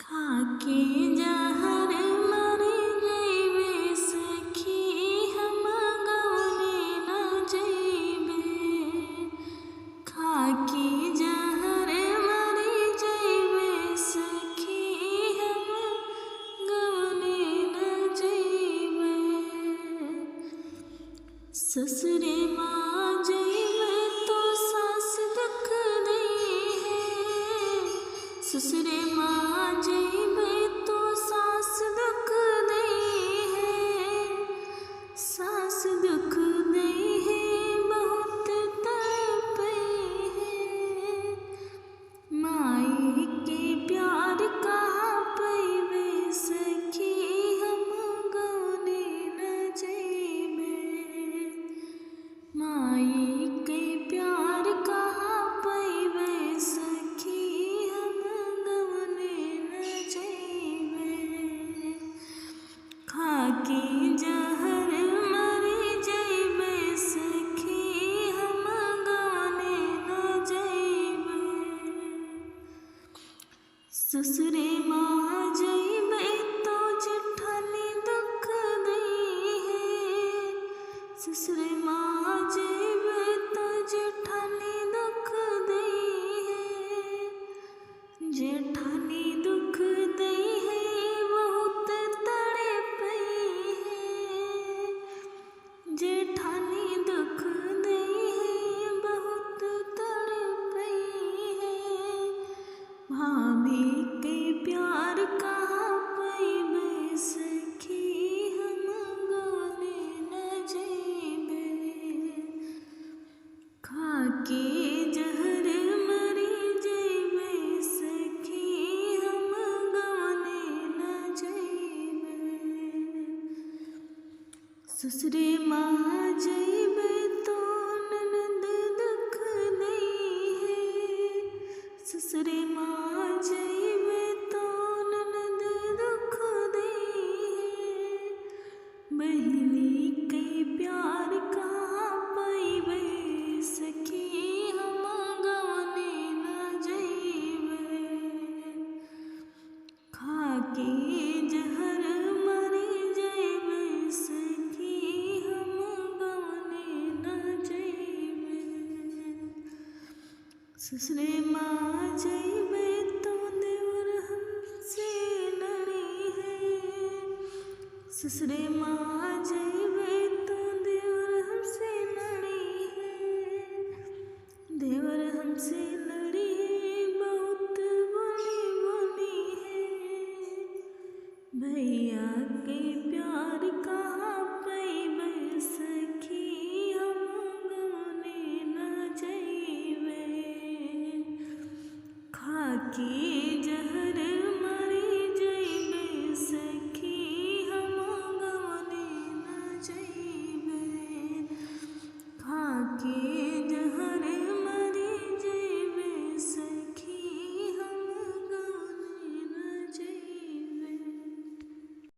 खाके जहर मर जइबे सखी हम गवने न जइबे। खाके जहर मर जइबे सखी हम गवने न जइबे। ससुरे माँ जइबे तो सास दुख दई है। ससुरे माँ जइबे तो सास दुख दई है। सास दुख दई है बहुत तड़पई है। माई के प्यार कहाँ पइबे सखी हम गवने न जइबे। माई के प्यार कहाँ पइबे सखी हम गवने न जइबे। खाके जहर मर जइबे सखी हम गवने न जइबे। ससुरे माँ जइबे तो जेठानी दुख दई है। ससुरे माँ जइबे तो जेठानी दुख दई है। जेठानी दुख दई है बहुत तड़पई है। जेठानी दुख दई है बहुत तड़पई है। भाभी के प्यार कहाँ पइबे सखी हम गवने न जइबे। खाके जहर मर जइबे सखी हम गवने न जइबे। ससुरे माँ जइबे तो ननद दुख दई है। ससुरे माँ जइबे तो ननद दुख दई है। बहिनी के प्यार कहाँ पइबे सखी हम गवने न जइबे। खाके जहर मर जइबे सखी हम गवने न जइबे। ससुरे माँ जइबे तो देवर हमसे लड़ी है। ससुरे माँ जइबे तो देवर हमसे लड़ी है। देवर हमसे लड़ी है बहुत बोली बोली है। भैया के प्यार कहाँ पइबे सखी हम गवने न जइबे। खाके